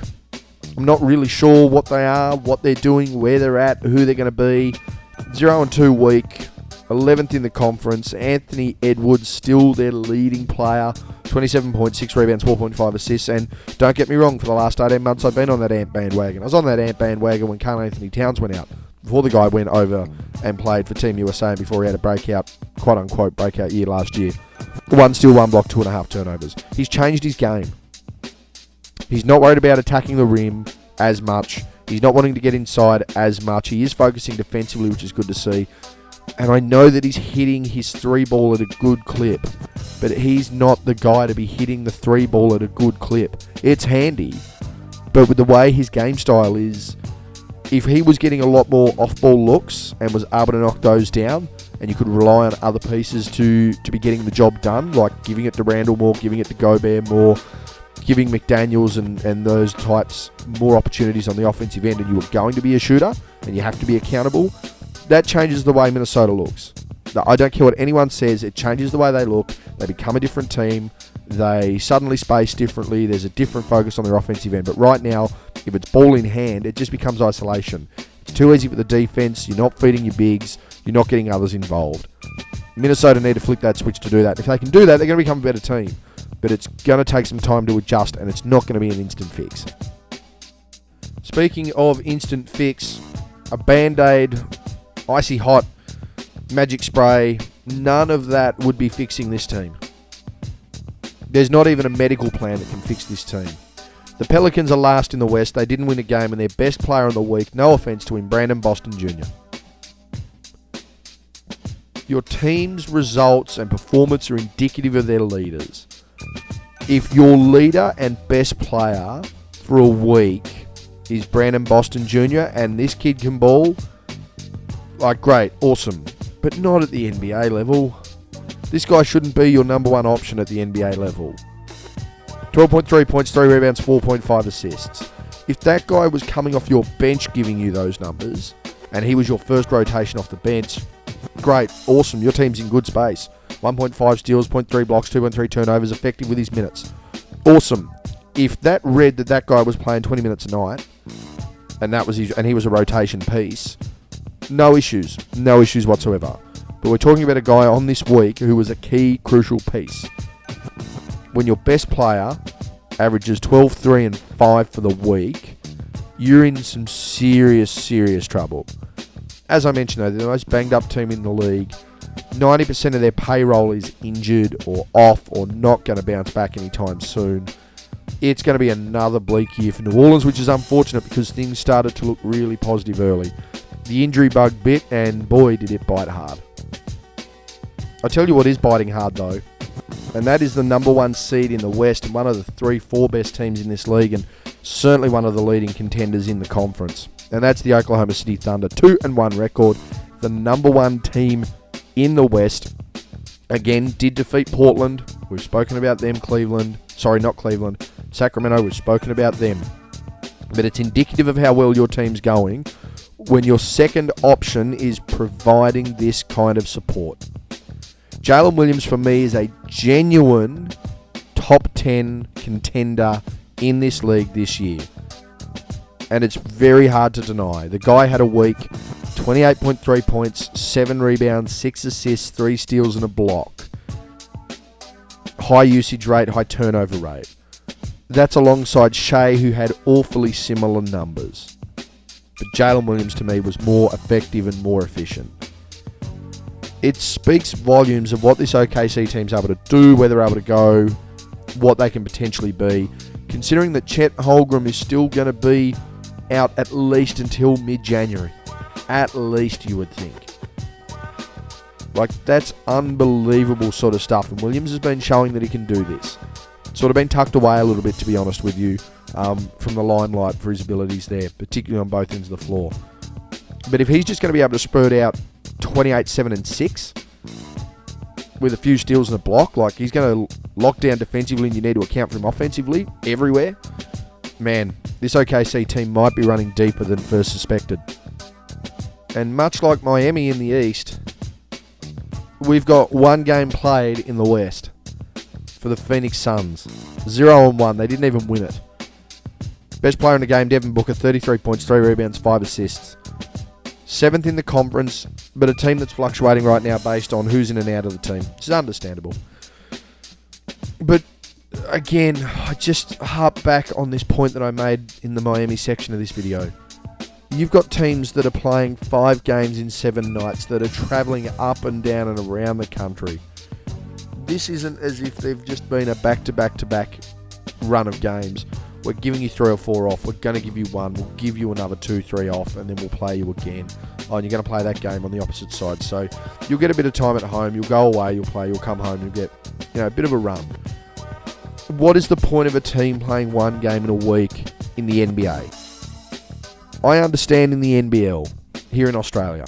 I'm not really sure what they are, what they're doing, where they're at, who they're going to be. 0-2 week, 11th in the conference. Anthony Edwards still their leading player. 27.6 rebounds, 4.5 assists. And don't get me wrong, for the last 18 months, I've been on that Ant bandwagon. I was on that Ant bandwagon when Karl Anthony Towns went out. Before the guy went over and played for Team USA and before he had a breakout, quote-unquote, breakout year last year. 1 steal, 1 block, 2.5 turnovers. He's changed his game. He's not worried about attacking the rim as much. He's not wanting to get inside as much. He is focusing defensively, which is good to see. And I know that he's hitting his 3-ball at a good clip, but he's not the guy to be hitting the 3-ball at a good clip. It's handy, but with the way his game style is, if he was getting a lot more off-ball looks and was able to knock those down, and you could rely on other pieces to be getting the job done, like giving it to Randall more, giving it to Gobert more, giving McDaniels and those types more opportunities on the offensive end, and you were going to be a shooter, and you have to be accountable, that changes the way Minnesota looks. I don't care what anyone says, it changes the way they look. They become a different team. They suddenly space differently. There's a different focus on their offensive end. But right now, if it's ball in hand, it just becomes isolation. It's too easy for the defense. You're not feeding your bigs. You're not getting others involved. Minnesota need to flick that switch to do that. If they can do that, they're going to become a better team. But it's going to take some time to adjust, and it's not going to be an instant fix. Speaking of instant fix, a Band-Aid, icy hot, magic spray, none of that would be fixing this team. There's not even a medical plan that can fix this team. The Pelicans are last in the West. They didn't win a game, and their best player of the week, no offense to him, Bryan Boston Jr. Your team's results and performance are indicative of their leaders. If your leader and best player for a week is Bryan Boston Jr. and this kid can ball, like, great, awesome, but not at the NBA level. This guy shouldn't be your number one option at the NBA level. 12.3 points, 3 rebounds, 4.5 assists. If that guy was coming off your bench giving you those numbers, and he was your first rotation off the bench, great, awesome, your team's in good space. 1.5 steals, 0.3 blocks, 2.3 turnovers, effective with his minutes. Awesome. If that read that guy was playing 20 minutes a night, and he was a rotation piece, no issues whatsoever. But we're talking about a guy on this week who was a key, crucial piece. When your best player averages 12, 3, and 5 for the week, you're in some serious trouble. As I mentioned, though, they're the most banged up team in the league. 90% of their payroll is injured or off or not going to bounce back anytime soon. It's going to be another bleak year for New Orleans, which is unfortunate because things started to look really positive early. The injury bug bit, and boy, did it bite hard. I tell you what is biting hard, though, and that is the number one seed in the West and one of the 3-4 best teams in this league, and certainly one of the leading contenders in the conference. And that's the Oklahoma City Thunder, 2-1 record, the number one team in the West. Again, did defeat Portland. We've spoken about them. Sacramento, we've spoken about them. But it's indicative of how well your team's going when your second option is providing this kind of support. Jalen Williams, for me, is a genuine top 10 contender in this league this year. And it's very hard to deny. The guy had a week, 28.3 points, 7 rebounds, 6 assists, 3 steals and a block. High usage rate, high turnover rate. That's alongside Shea, who had awfully similar numbers. But Jalen Williams, to me, was more effective and more efficient. It speaks volumes of what this OKC team's able to do, where they're able to go, what they can potentially be, considering that Chet Holmgren is still going to be out at least until mid-January. At least, you would think. Like, that's unbelievable sort of stuff, and Williams has been showing that he can do this. Sort of been tucked away a little bit, to be honest with you, from the limelight for his abilities there, particularly on both ends of the floor. But if he's just going to be able to spurt out 28, 7, and 6 with a few steals and a block, like he's going to lock down defensively and you need to account for him offensively everywhere, man, this OKC team might be running deeper than first suspected. And much like Miami in the East, we've got one game played in the West for the Phoenix Suns. 0-1. They didn't even win it. Best player in the game, Devin Booker, 33 points, 3 rebounds, 5 assists. 7th in the conference, but a team that's fluctuating right now based on who's in and out of the team. It's understandable. But again, I just harp back on this point that I made in the Miami section of this video. You've got teams that are playing 5 games in 7 nights, that are travelling up and down and around the country. This isn't as if they've just been a back-to-back-to-back run of games. We're giving you 3 or 4 off. We're going to give you 1. We'll give you another 2, 3 off, and then we'll play you again. Oh, and you're going to play that game on the opposite side. So you'll get a bit of time at home. You'll go away. You'll play. You'll come home. You'll get, a bit of a run. What is the point of a team playing 1 game in a week in the NBA? I understand in the NBL here in Australia,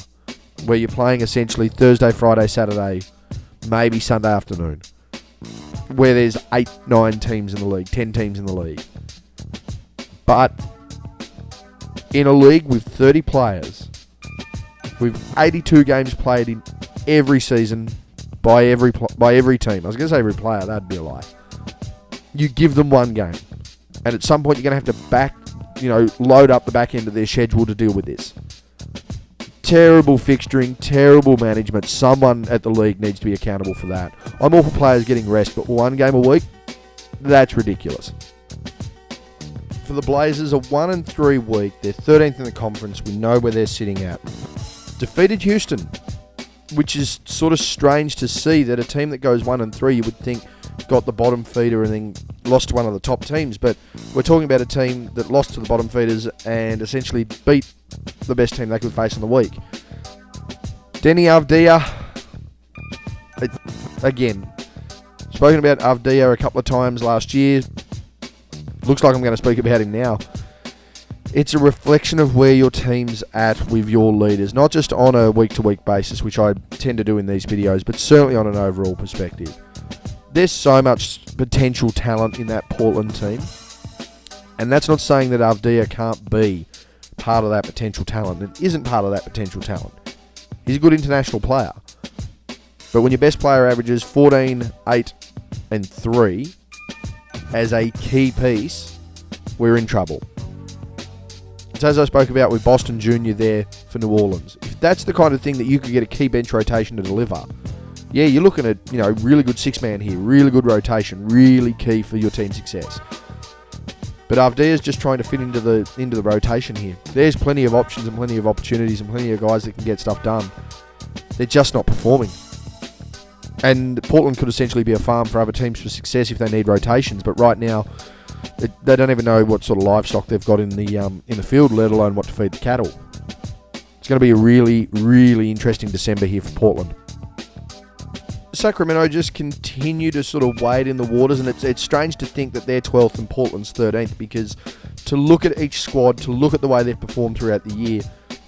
where you're playing essentially Thursday, Friday, Saturday, maybe Sunday afternoon, where there's 8, 9 teams in the league, 10 teams in the league. But in a league with 30 players, with 82 games played in every season by every team. I was going to say every player, that'd be a lie. You give them 1 game. And at some point you're going to have to load up the back end of their schedule to deal with this. Terrible fixturing, terrible management. Someone at the league needs to be accountable for that. I'm all for players getting rest, but one game a week? That's ridiculous. For the Blazers, a 1-3 week. They're 13th in the conference. We know where they're sitting at. Defeated Houston, which is sort of strange to see that a team that goes 1-3, you would think got the bottom feeder and then lost to one of the top teams. But we're talking about a team that lost to the bottom feeders and essentially beat the best team they could face in the week. Denny Avdia, again, spoken about Avdia a couple of times last year. Looks like I'm going to speak about him now. It's a reflection of where your team's at with your leaders, not just on a week-to-week basis, which I tend to do in these videos, but certainly on an overall perspective. There's so much potential talent in that Portland team, and that's not saying that Avdia can't be part of that potential talent. It isn't part of that potential talent. He's a good international player. But when your best player averages 14, 8, and 3 as a key piece, we're in trouble. It's as I spoke about with Boston Jr. there for New Orleans. If that's the kind of thing that you could get a key bench rotation to deliver, yeah, you're looking at, really good six-man here, really good rotation, really key for your team's success. But Avdia's just trying to fit into the rotation here. There's plenty of options and plenty of opportunities and plenty of guys that can get stuff done. They're just not performing. And Portland could essentially be a farm for other teams for success if they need rotations. But right now, they don't even know what sort of livestock they've got in the field, let alone what to feed the cattle. It's going to be a really, really interesting December here for Portland. Sacramento just continue to sort of wade in the waters, and it's strange to think that they're 12th and Portland's 13th, because to look at each squad, to look at the way they've performed throughout the year,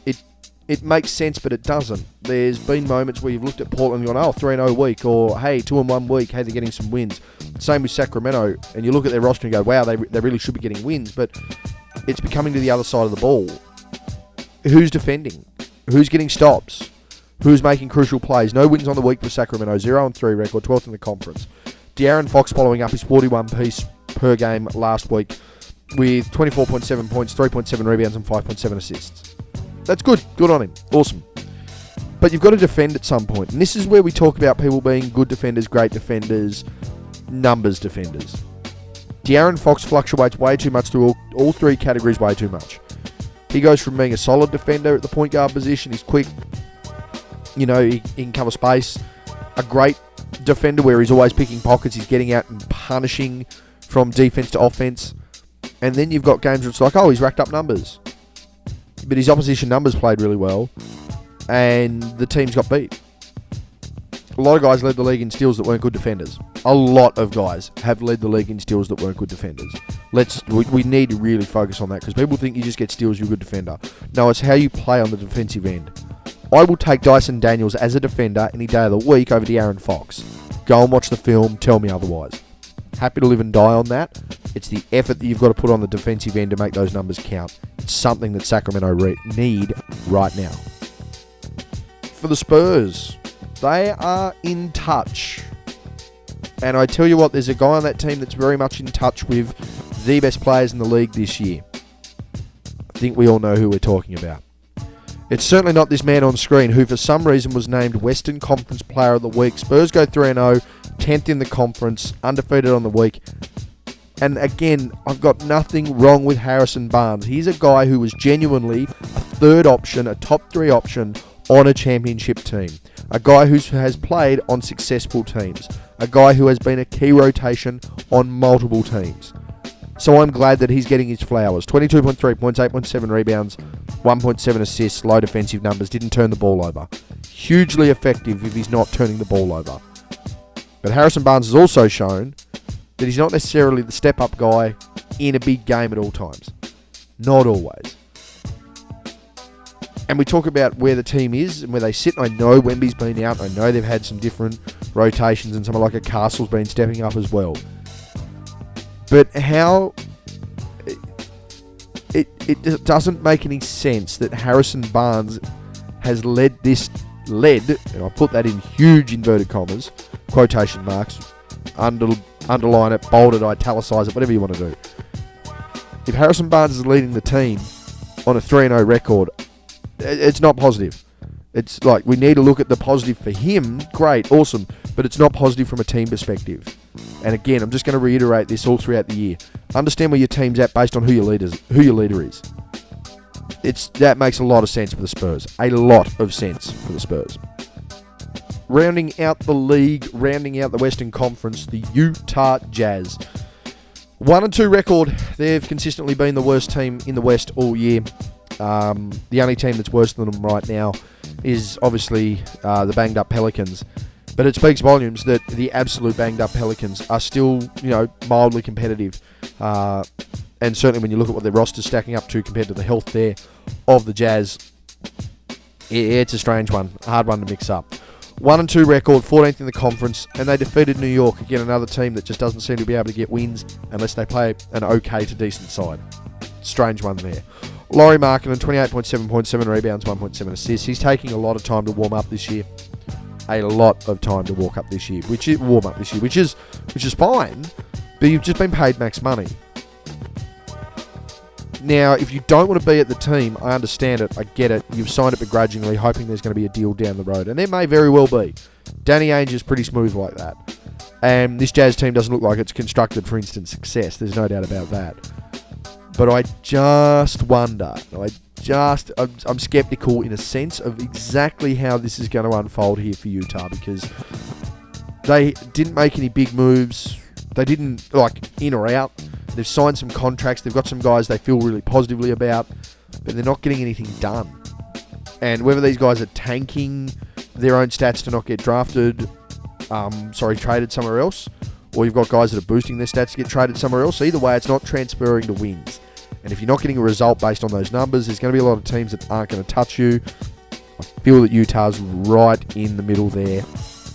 it makes sense, but it doesn't. There's been moments where you've looked at Portland and gone, 3-0 week, or hey, 2-1 week, hey, they're getting some wins. Same with Sacramento, and you look at their roster and go, wow, they really should be getting wins, but it's becoming to the other side of the ball. Who's defending? Who's getting stops? Who's making crucial plays? No wins on the week for Sacramento. 0-3 record, 12th in the conference. De'Aaron Fox following up his 41 piece per game last week with 24.7 points, 3.7 rebounds, and 5.7 assists. That's good. Good on him. Awesome. But you've got to defend at some point. And this is where we talk about people being good defenders, great defenders, numbers defenders. De'Aaron Fox fluctuates way too much through all three categories, way too much. He goes from being a solid defender at the point guard position, he's quick, he can cover space. A great defender where he's always picking pockets, he's getting out and punishing from defense to offense. And then you've got games where it's like, he's racked up numbers. But his opposition numbers played really well, and the teams got beat. A lot of guys led the league in steals that weren't good defenders. A lot of guys have led the league in steals that weren't good defenders. We need to really focus on that, because people think you just get steals, you're a good defender. No, it's how you play on the defensive end. I will take Dyson Daniels as a defender any day of the week over De'Aaron Fox. Go and watch the film, tell me otherwise. Happy to live and die on that. It's the effort that you've got to put on the defensive end to make those numbers count. It's something that Sacramento need right now. For the Spurs, they are in touch. And I tell you what, there's a guy on that team that's very much in touch with the best players in the league this year. I think we all know who we're talking about. It's certainly not this man on screen, who for some reason was named Western Conference Player of the Week. Spurs go 3-0, 10th in the conference, undefeated on the week. And again, I've got nothing wrong with Harrison Barnes. He's a guy who was genuinely a third option, a top 3 option on a championship team. A guy who has played on successful teams. A guy who has been a key rotation on multiple teams. So I'm glad that he's getting his flowers. 22.3 points, 8.7 rebounds, 1.7 assists, low defensive numbers, didn't turn the ball over. Hugely effective if he's not turning the ball over. But Harrison Barnes has also shown that he's not necessarily the step-up guy in a big game at all times. Not always. And we talk about where the team is and where they sit. I know Wemby's been out. I know they've had some different rotations, and someone like a Castle's been stepping up as well. But how... It doesn't make any sense that Harrison Barnes has led, and I put that in huge inverted commas, quotation marks, underline it, bold it, italicise it, whatever you want to do. If Harrison Barnes is leading the team on a 3-0 record, it's not positive. It's like we need to look at the positive for him. Great, awesome, but it's not positive from a team perspective. And again, I'm just going to reiterate this all throughout the year. Understand where your team's at based on who your leader is. That makes a lot of sense for the Spurs. A lot of sense for the Spurs. Rounding out the league, rounding out the Western Conference, the Utah Jazz. 1-2 record. They've consistently been the worst team in the West all year. The only team that's worse than them right now is obviously the banged up Pelicans. But it speaks volumes that the absolute banged up Pelicans are still, mildly competitive. And certainly when you look at what their roster's stacking up to compared to the health there of the Jazz, it's a strange one, a hard one to mix up. 1-2 record, 14th in the conference, and they defeated New York, again another team that just doesn't seem to be able to get wins unless they play an okay to decent side. Strange one there. Lauri Markkanen, 28.7 points, 7 rebounds, 1.7 assists. He's taking a lot of time to warm up this year. A lot of time to warm up this year, which is fine, but you've just been paid max money. Now, if you don't want to be at the team, I understand it, I get it. You've signed it begrudgingly, hoping there's going to be a deal down the road. And there may very well be. Danny Ainge is pretty smooth like that. And this Jazz team doesn't look like it's constructed for instant success. There's no doubt about that. But I just wonder, I'm skeptical in a sense of exactly how this is going to unfold here for Utah, because they didn't make any big moves. They didn't, in or out. They've signed some contracts. They've got some guys they feel really positively about, but they're not getting anything done. And whether these guys are tanking their own stats to not get drafted, traded somewhere else, or you've got guys that are boosting their stats to get traded somewhere else, either way, it's not transferring to wins. And if you're not getting a result based on those numbers, there's going to be a lot of teams that aren't going to touch you. I feel that Utah's right in the middle there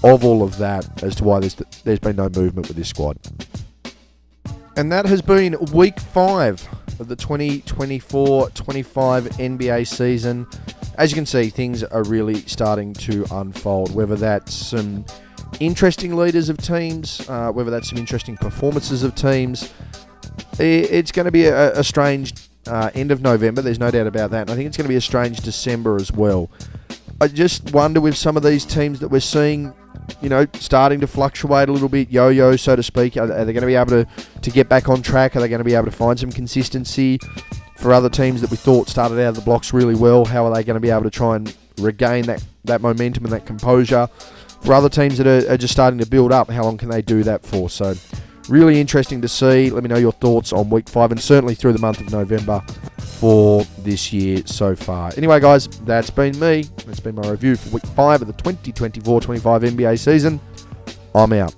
of all of that as to why there's been no movement with this squad. And that has been week 5 of the 2024-25 NBA season. As you can see, things are really starting to unfold, whether that's some interesting leaders of teams, whether that's some interesting performances of teams. It's going to be a strange end of November, there's no doubt about that. And I think it's going to be a strange December as well. I just wonder with some of these teams that we're seeing, starting to fluctuate a little bit, yo-yo, so to speak. Are they going to be able to get back on track? Are they going to be able to find some consistency? For other teams that we thought started out of the blocks really well, how are they going to be able to try and regain that momentum and that composure? For other teams that are just starting to build up, how long can they do that for? So really interesting to see. Let me know your thoughts on week 5 and certainly through the month of November for this year so far. Anyway, guys, that's been me. That's been my review for week 5 of the 2024-25 NBA season. I'm out.